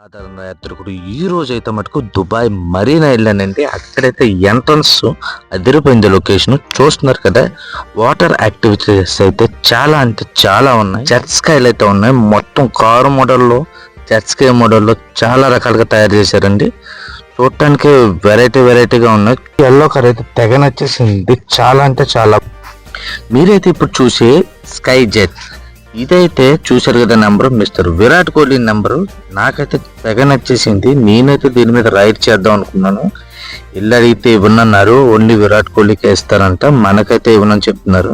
సాధారణ యాత్రికుడు ఈ రోజు అయితే మటుకు దుబాయ్ మరీనా వెళ్ళానండి. అక్కడైతే ఎంట్రన్స్ అదిరిపోయింది. లొకేషన్ చూస్తున్నారు కదా. వాటర్ యాక్టివిటీస్ అయితే చాలా అంటే చాలా ఉన్నాయి. జెట్ స్కైలు అయితే ఉన్నాయి. మొత్తం కారు మోడల్లో జెట్ స్కై మోడల్లో చాలా రకాలుగా తయారు చేశారండి. చూడటానికి వెరైటీగా ఉన్నాయి. ఎల్లో కలర్ అయితే తెగ నచ్చేసింది. చాలా అంటే చాలా. మీరైతే ఇప్పుడు చూసే స్కై జెట్ ఇదైతే చూశారు కదా. Number mister Virat Kohli number నాకైతే తెగ నచ్చేసింది. నేనైతే దీని మీద రైడ్ చేద్దాం అనుకున్నాను. ఇల్లు అడిగితే ఇవ్వనన్నారు. ఓన్లీ విరాట్ కోహ్లీకి వేస్తారంట, మనకైతే ఇవ్వనని చెప్తున్నారు.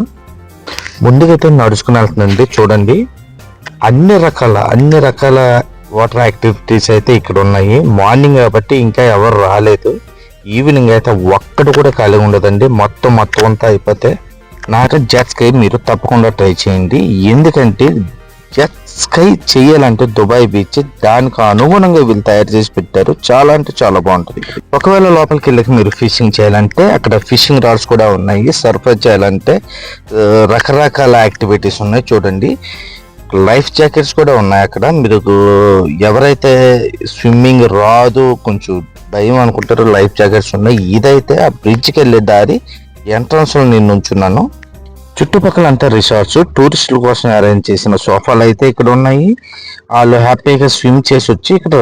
ముందుకైతే నడుచుకుని వెళ్తుందండి. చూడండి అన్ని రకాల వాటర్ యాక్టివిటీస్ అయితే ఇక్కడ ఉన్నాయి. మార్నింగ్ కాబట్టి ఇంకా ఎవరు రాలేదు. ఈవినింగ్ అయితే ఒక్కటి కూడా ఖాళీ ఉండదండి. మొత్తం అంతా అయిపోతే నాకు జెట్ స్కై మీరు తప్పకుండా ట్రై చేయండి. ఎందుకంటే జెట్ స్కై చేయాలంటే దుబాయ్ బీచ్ దానికి అనుగుణంగా వీళ్ళు తయారు చేసి పెట్టారు. చాలా అంటే చాలా బాగుంటుంది. ఒకవేళ లోపలికి వెళ్ళక మీరు ఫిషింగ్ చేయాలంటే అక్కడ ఫిషింగ్ రాడ్స్ కూడా ఉన్నాయి. సర్ఫర్ చేయాలంటే రకరకాల యాక్టివిటీస్ ఉన్నాయి. చూడండి లైఫ్ జాకెట్స్ కూడా ఉన్నాయి అక్కడ. మీరు ఎవరైతే స్విమ్మింగ్ రాదు కొంచెం భయం అనుకుంటారో లైఫ్ జాకెట్స్ ఉన్నాయి. ఇదైతే ఆ బ్రిడ్జ్కి వెళ్ళే దారి ఎంట్రన్స్ లో నేను ఉంచున్నాను. చుట్టుపక్కల అంతా రిసార్ట్స్, టూరిస్టుల కోసం అరేంజ్ చేసిన సోఫాలు అయితే ఇక్కడ ఉన్నాయి. వాళ్ళు హ్యాపీగా స్విమ్ చేసి వచ్చి ఇక్కడ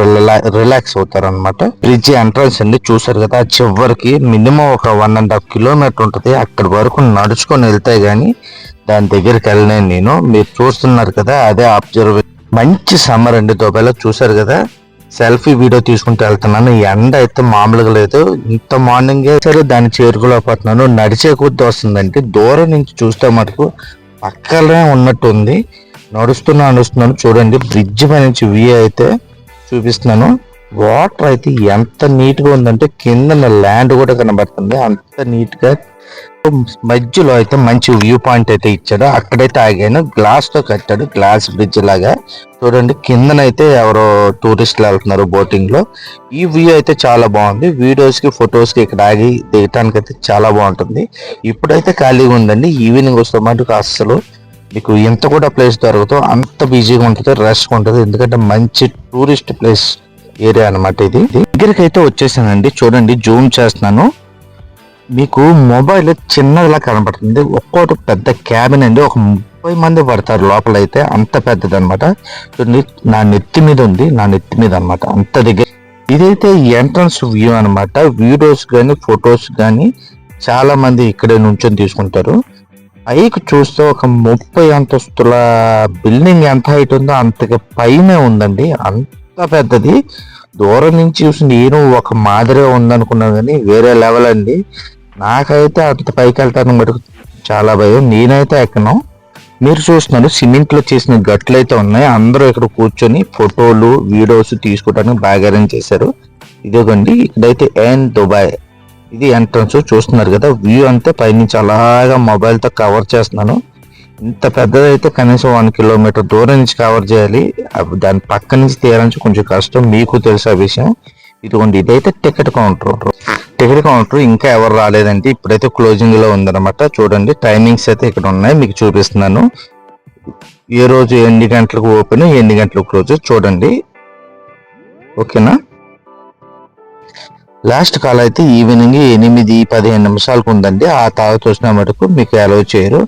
రిలాక్స్ అవుతారు అనమాట. బ్రిడ్జ్ ఎంట్రన్స్ అండి చూసారు కదా. చివరికి మినిమం ఒక 1.5 కిలోమీటర్ ఉంటుంది. అక్కడి వరకు నడుచుకొని వెళ్తాయి కానీ దాని దగ్గరికి వెళ్ళలేను నేను. మీరు చూస్తున్నారు కదా అదే అబ్జర్వేషన్. మంచి సమ్మర్ అండి దుబాయ్లో. చూసారు కదా సెల్ఫీ వీడియో తీసుకుంటూ వెళ్తున్నాను. ఎండ అయితే మామూలుగా లేదు. ఇంత మార్నింగే సరే దాన్ని చేరుకోలేకపోతున్నాను. నడిచే కొద్ది వస్తుందంటే దూరం నుంచి చూస్తే మటుకు పక్కనే ఉన్నట్టు ఉంది. నడుస్తున్నాను. చూడండి బ్రిడ్జ్ పై నుంచి వ్యూ అయితే చూపిస్తున్నాను. వాటర్ అయితే ఎంత నీట్ గా ఉందంటే కింద ల్యాండ్ కూడా కనబడుతుంది. అంత నీట్ గా మధ్యలో అయితే మంచి వ్యూ పాయింట్ అయితే ఇచ్చాడు. అక్కడైతే ఆగాను. గ్లాస్ తో కట్టాడు, గ్లాస్ బ్రిడ్జ్ లాగా. చూడండి కిందనైతే ఎవరో టూరిస్టులు వెళ్తున్నారు బోటింగ్ లో. ఈ వ్యూ అయితే చాలా బాగుంది. వీడియోస్ కి ఫొటోస్ కి ఇక్కడ ఆగి దిగటానికి అయితే చాలా బాగుంటుంది. ఇప్పుడైతే ఖాళీగా ఉందండి. ఈవినింగ్ వస్తే మటుకు అస్సలు మీకు ఎంత కూడా ప్లేస్ దొరకదు. అంత బిజీగా ఉంటుంది, రష్ ఉంటుంది. ఎందుకంటే మంచి టూరిస్ట్ ప్లేస్ ఏరియా అనమాట ఇది. దగ్గరికి అయితే వచ్చేసానండి. చూడండి జూమ్ చేస్తున్నాను. మీకు మొబైల్ చిన్నదిలా కనబడుతుంది. ఒక్కోటి పెద్ద క్యాబిన్ అండి. ఒక 30 మంది పడతారు లోపల. అయితే అంత పెద్దది అనమాట. నా నెత్తి మీద ఉంది. అనమాట అంత దగ్గర. ఇదైతే ఎంట్రన్స్ వ్యూ అనమాట. వీడియోస్ కానీ ఫొటోస్ కానీ చాలా మంది ఇక్కడే నుంచొని తీసుకుంటారు. పైకి చూస్తే ఒక 30 అంతస్తుల బిల్డింగ్ ఎంత హైట్ ఉందో అంతగా పైనే ఉందండి. అంత పెద్దది. దూరం నుంచి చూసి నేను ఒక మాదిరే ఉందనుకున్నాను కానీ వేరే లెవెల్ అండి. నాకైతే అంత పైకి వెళ్తాను మటుకు చాలా భయం. నేనైతే ఎక్కను. మీరు చూస్తున్నారు సిమెంట్ లో చేసిన గట్లు అయితే ఉన్నాయి. అందరూ ఇక్కడ కూర్చొని ఫోటోలు వీడియోస్ తీసుకోవడానికి బాగా అరేంజ్ చేశారు. ఇదిగోండి ఇక్కడైతే దుబాయ్ ఇది ఎంట్రన్స్ చూస్తున్నారు కదా. వ్యూ అంతే పైనుంచి అలాగా మొబైల్ తో కవర్ చేస్తున్నాను. ఇంత పెద్దదైతే కనీసం 1 కిలోమీటర్ దూరం నుంచి కవర్ చేయాలి. దాని పక్క నుంచి తీయాలని కొంచెం కష్టం. మీకు తెలిసే విషయం. ఇదిగోండి ఇదైతే టికెట్ కౌంటర్ ఇంకా ఎవరు రాలేదండి. ఇప్పుడైతే క్లోజింగ్ లో ఉందన్నమాట. చూడండి టైమింగ్స్ అయితే ఇక్కడ ఉన్నాయి. మీకు చూపిస్తున్నాను. ఏ రోజు ఎన్ని గంటలకు ఓపెన్, ఎన్ని గంటలకు క్లోజ్ చూడండి. ఓకేనా. లాస్ట్ కాల్ అయితే ఈవినింగ్ 8:15 నిమిషాలకు ఉందండి. ఆ తర్వాత వచ్చిన మటుకు మీకు అలౌ చేయరు.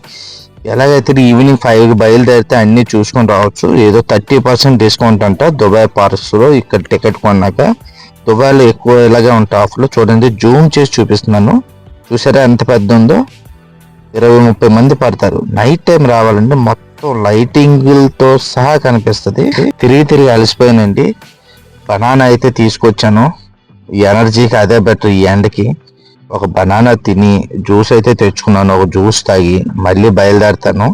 ఎలాగైతే ఈవినింగ్ 5కి బయలుదేరితే అన్ని చూసుకొని రావచ్చు. ఏదో 30% డిస్కౌంట్ అంట దుబాయ్ పార్క్స్ లో. ఇక్కడ టికెట్ కొన్నాక దుబాయ్లో ఎక్కువ ఇలాగే ఉంటాయి ఆఫర్లు. చూడండి జూమ్ చేసి చూపిస్తున్నాను. చూసారా ఎంత పెద్ద ఉందో. 20-30 మంది పడతారు. నైట్ టైం రావాలంటే మొత్తం లైటింగ్లతో సహా కనిపిస్తుంది. తిరిగి అలసిపోయానండి. బనానా అయితే తీసుకొచ్చాను. ఈ ఎనర్జీకి అదే బెటర్. ఈ ఎండకి ఒక బనానా తిని జ్యూస్ అయితే తెచ్చుకున్నాను. ఒక జ్యూస్ తాగి మళ్ళీ బయలుదేరుతాను.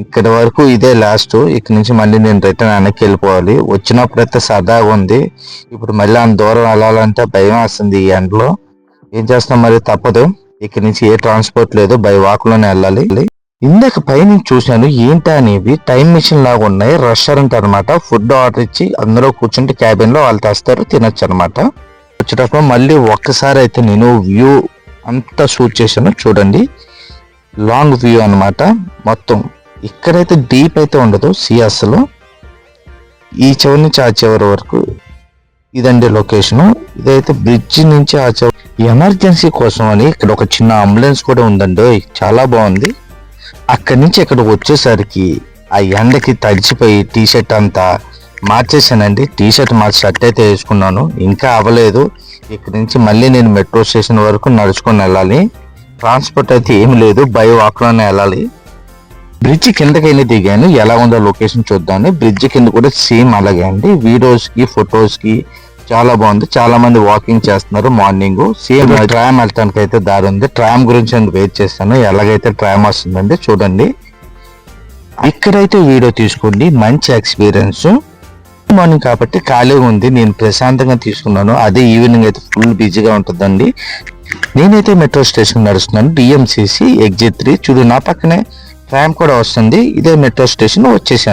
ఇక్కడ వరకు ఇదే లాస్ట్. ఇక్కడ నుంచి మళ్ళీ నేను రిటర్న్ వెనక్కి వెళ్ళిపోవాలి. వచ్చినప్పుడైతే సరదాగా ఉంది. ఇప్పుడు మళ్ళీ అంత దూరం వెళ్ళాలంటే భయం వస్తుంది ఈ ఎండలో. ఏం చేస్తాం మరి తప్పదు. ఇక్కడ నుంచి ఏ ట్రాన్స్పోర్ట్ లేదు. బై వాక్ లోనే వెళ్ళాలి. ఇందాక పైనుంచి చూశాను. ఏంటి అనేవి టైం మిషన్ లాగా ఉన్నాయి. రెస్టారెంట్ అనమాట. ఫుడ్ ఆర్డర్ ఇచ్చి అందులో కూర్చుంటే క్యాబిన్ లో వాళ్ళు తెస్తారు, తినొచ్చు అనమాట. వచ్చేటప్పుడు మళ్ళీ ఒక్కసారి అయితే నేను వ్యూ అంతా షూట్ చేశాను. చూడండి లాంగ్ వ్యూ అనమాట. మొత్తం ఇక్కడైతే డీప్ అయితే ఉండదు సీ. అసలు ఈ చివరి నుంచి ఆ చివరి వరకు ఇదండి లొకేషన్. ఇదైతే బ్రిడ్జ్ నుంచి ఎమర్జెన్సీ కోసం అని ఇక్కడ ఒక చిన్న అంబులెన్స్ కూడా ఉందండి. చాలా బాగుంది. అక్కడి నుంచి ఇక్కడికి వచ్చేసరికి ఆ ఎండకి తడిచిపోయి టీ షర్ట్ అంతా మార్చేసానండి. టీ షర్ట్ మార్చి షర్ట్ అయితే వేసుకున్నాను. ఇంకా అవ్వలేదు. ఇక్కడ నుంచి మళ్ళీ నేను మెట్రో స్టేషన్ వరకు నడుచుకొని వెళ్ళాలి. ట్రాన్స్పోర్ట్ అయితే ఏమి లేదు, బై వాక్లోనే వెళ్ళాలి. బ్రిడ్జ్ కిందకైనా దిగాను. ఎలా ఉందో లొకేషన్ చూద్దామని. బ్రిడ్జ్ కింద కూడా సేమ్ అలాగే అండి. వీడియోస్కి ఫొటోస్కి చాలా బాగుంది. చాలా మంది వాకింగ్ చేస్తున్నారు మార్నింగ్. సేమ్ ట్రామ్ వెళ్ళటానికి అయితే దారి ఉంది. ట్రామ్ గురించి నేను వెయిట్ చేస్తాను. ఎలాగైతే ట్రామ్ వస్తుందండి చూడండి. ఇక్కడైతే వీడియో తీసుకోండి. మంచి ఎక్స్పీరియన్స్. మార్నింగ్ కాబట్టి ఖాళీగా ఉంది, నేను ప్రశాంతంగా తీసుకున్నాను. అదే ఈవినింగ్ అయితే ఫుల్ బిజీగా ఉంటుందండి. నేనైతే మెట్రో స్టేషన్ నడుస్తున్నాను. డిఎంసిసి ఎగ్జిట్ 3 చూడు, నా పక్కనే ట్రామ్ కూడా వస్తుంది. ఇదే మెట్రో స్టేషన్ వచ్చేసాను.